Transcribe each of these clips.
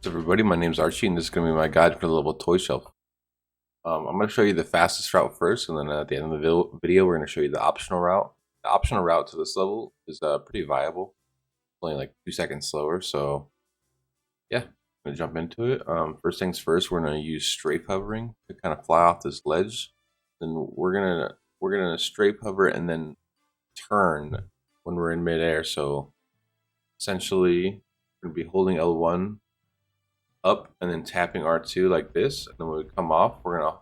Everybody, my name's Archie, and this is going to be my guide for the level toy shelf. I'm going to show you the fastest route first, and then at the end of the video, we're going to show you the optional route. The optional route to this level is pretty viable, only like 2 seconds slower. So, yeah, I'm going to jump into it. First things first, we're going to use strafe hovering to kind of fly off this ledge. Then we're gonna strafe hover and then turn when we're in midair. So, essentially, we're going to be holding L1 up and then tapping R2 like this, and then when we come off, we're gonna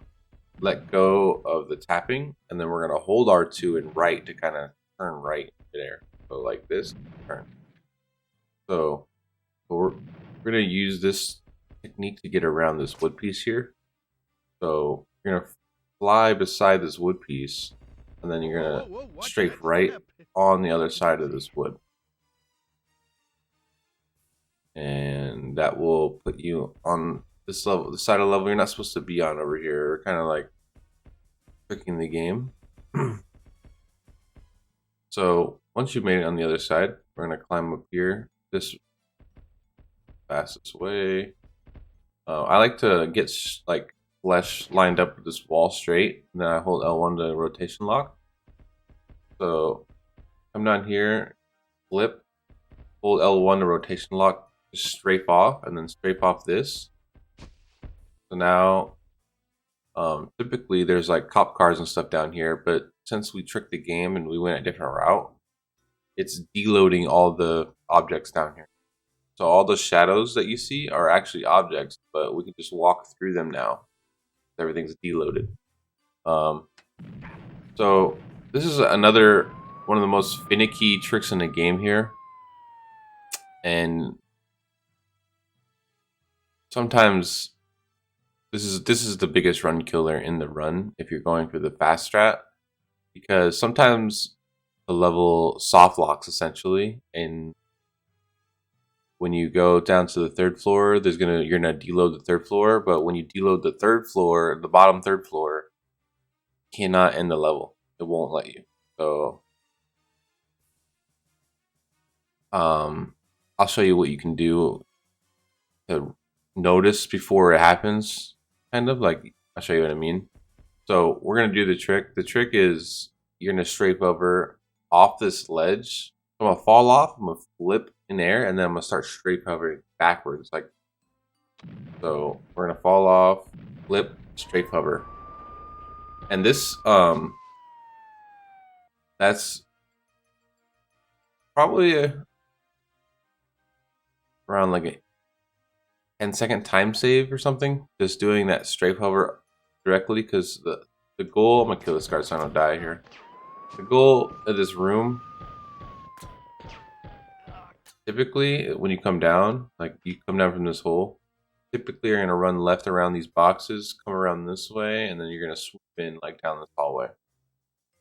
let go of the tapping, and then we're gonna hold R2 and right to kind of turn right there. So like this, turn. So we're gonna use this technique to get around this wood piece here. So you're gonna fly beside this wood piece, and then you're gonna strafe right on the other side of this wood. And that will put you on this level, the side of the level you're not supposed to be on over here. We're kind of like tricking the game. So once you've made it on the other side, we're gonna climb up here this fastest way. I like to get like flesh lined up with this wall straight, and then I hold L1 to rotation lock. So come down here, flip, hold L1 to rotation lock, strafe off, and then strafe off this. So now typically there's like cop cars and stuff down here, but since we tricked the game and we went a different route, it's deloading all the objects down here. So all the shadows that you see are actually objects, but we can just walk through them now. Everything's deloaded. So this is another one of the most finicky tricks in the game here, and sometimes this is the biggest run killer in the run if you're going for the fast strat, because sometimes the level soft locks essentially, and when you go down to the third floor, you're gonna deload the third floor, but when you deload the third floor, the bottom third floor, you cannot end the level. It won't let you. So I'll show you what you can do to notice before it happens, kind of like I'll show you what I mean. So we're gonna do the trick. The trick is you're gonna strafe over off this ledge. I'm gonna fall off, I'm gonna flip in air, and then I'm gonna start strafe hovering backwards, like so. We're gonna fall off, flip, strafe hover, and this that's probably around like a 10-second time save or something, just doing that strafe hover directly, because the goal, I'm gonna kill this guard so I don't die here. The goal of this room, typically when you come down, like you come down from this hole, typically you're gonna run left around these boxes, come around this way, and then you're gonna swoop in like down this hallway.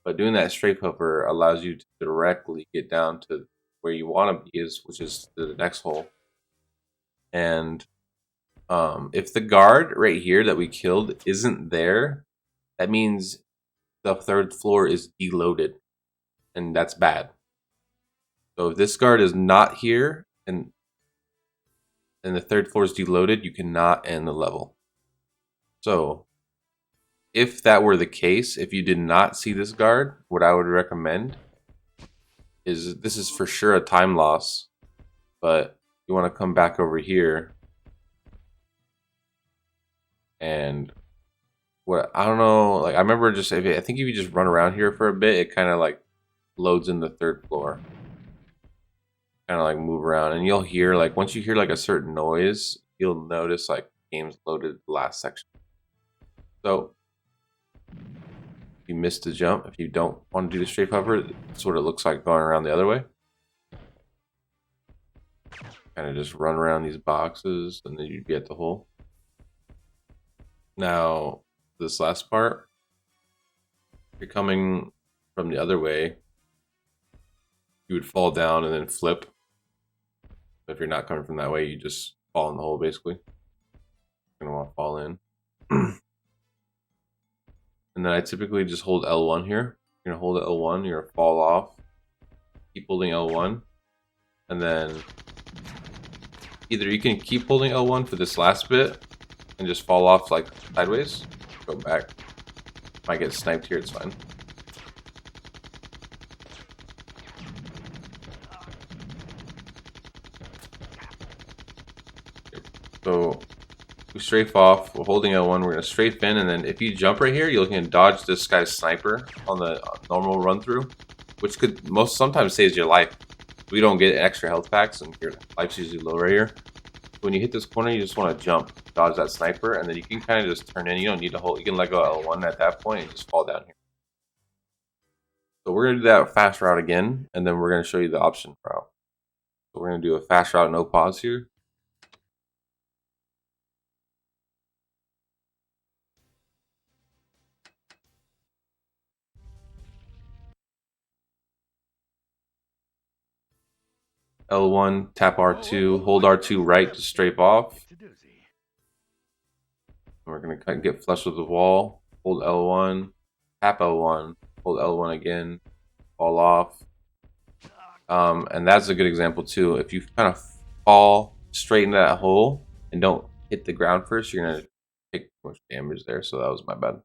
But doing that strafe hover allows you to directly get down to where you want to be, which is the next hole. And if the guard right here that we killed isn't there, that means the third floor is deloaded, and that's bad. So if this guard is not here and the third floor is deloaded, you cannot end the level. So if that were the case, if you did not see this guard, what I would recommend is, this is for sure a time loss, but you want to come back over here. And what, I don't know, like I remember I think if you just run around here for a bit, it kind of like loads in the third floor. Kind of like move around, and you'll hear, like once you hear like a certain noise, you'll notice like game's loaded the last section. So if you missed the jump, if you don't want to do the strafe hover, that's what it looks like going around the other way. Kind of just run around these boxes, and then you'd be at the hole. Now, this last part, if you're coming from the other way, you would fall down and then flip. If you're not coming from that way, you just fall in the hole, basically. You're gonna want to fall in. And then I typically just hold L1 here. You're gonna hold L1, you're gonna fall off. Keep holding L1. And then either you can keep holding L1 for this last bit and just fall off like sideways, go back. Might get sniped here, it's fine. So we strafe off, we're holding L1, we're gonna strafe in, and then if you jump right here, you're looking to dodge this guy's sniper on the normal run through, which could sometimes saves your life. We don't get extra health packs, and your life's usually low right here. When you hit this corner, you just want to jump, dodge that sniper, and then you can kind of just turn in. You don't need to hold. You can let go of L1 at that point and just fall down here. So we're gonna do that fast route again, and then we're gonna show you the option route. So we're gonna do a fast route, no pause here. L1, tap R2, hold R2 right to strafe off. We're going to get flush with the wall, hold L1, tap L1, hold L1 again, fall off. And that's a good example too. If you kind of fall straight into that hole and don't hit the ground first, you're going to take too much damage there. So that was my bad.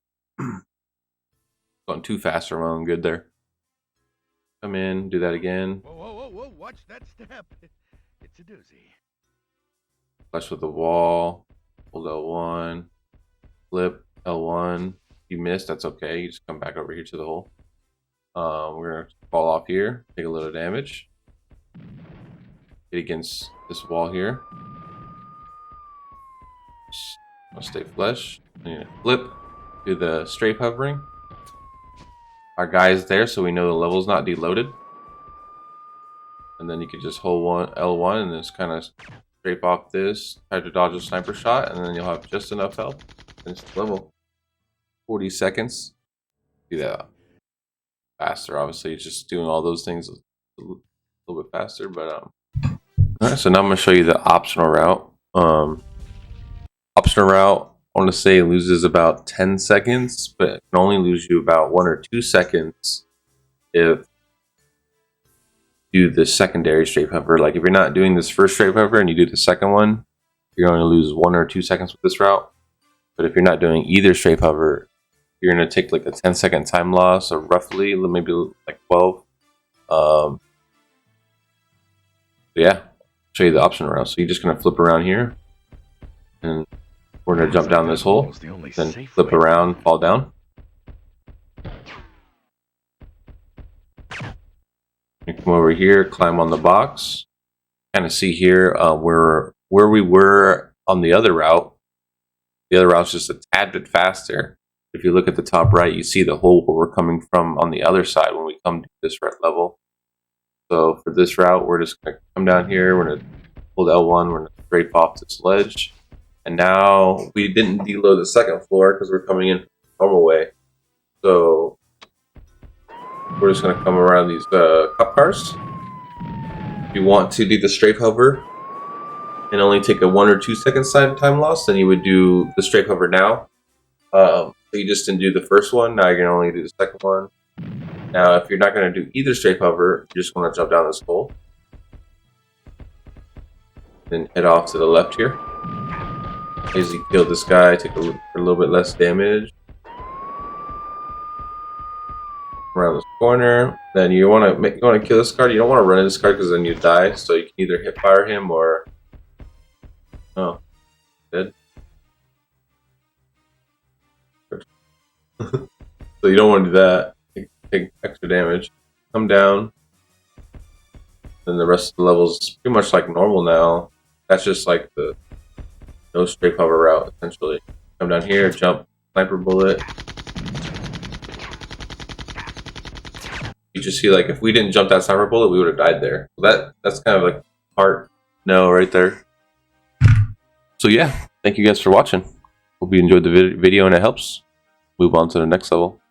Going too fast or well good there. Come in, do that again. Whoa, watch that step. It's a doozy. Flush with the wall, hold L1, flip L1. If you missed, that's okay. You just come back over here to the hole. We're gonna fall off here, take a little damage. Get against this wall here. Just stay flush. And flip, do the strafe hovering. Our guy is there, so we know the level's not deloaded. And then you can just hold L1 and just kind of strafe off this, try to dodge a sniper shot, and then you'll have just enough health. Finish the level. 40 seconds. Do that faster, obviously. It's just doing all those things a little bit faster, but alright, so now I'm gonna show you the optional route. Optional route, I want to say loses about 10 seconds, but it can only lose you about 1 or 2 seconds if you do the secondary strafe hover. Like if you're not doing this first strafe hover and you do the second one, you're going to lose 1 or 2 seconds with this route. But if you're not doing either strafe hover, you're going to take like a 10-second time loss, or roughly maybe like 12. So yeah, I'll show you the optional route. So you're just going to flip around here, and we're going to jump down this hole, then flip around, fall down. You come over here, climb on the box. Kind of see here where we were on the other route. The other route's just a tad bit faster. If you look at the top right, you see the hole where we're coming from on the other side when we come to this level. So for this route, we're just going to come down here. We're going to hold L1. We're going to scrape off this ledge. And now we didn't deload the second floor because we're coming in the normal way. So we're just going to come around these cup cars. If you want to do the strafe hover and only take a 1 or 2 second time loss, then you would do the strafe hover now. So you just didn't do the first one. Now you're going to only do the second one. Now, if you're not going to do either strafe hover, you just want to jump down this hole. Then head off to the left here. As you kill this guy, take a little bit less damage. Around this corner. Then you want to kill this card. You don't want to run into this card because then you die. So you can either hip fire him or dead. So you don't want to do that. Take extra damage. Come down. Then the rest of the levels pretty much like normal now. That's just like the no strafe hover route essentially. Come down here, jump, sniper bullet. You just see like if we didn't jump that sniper bullet, we would have died there. So that's kind of like heart no right there. So yeah, thank you guys for watching. Hope you enjoyed the video and it helps. Move on to the next level.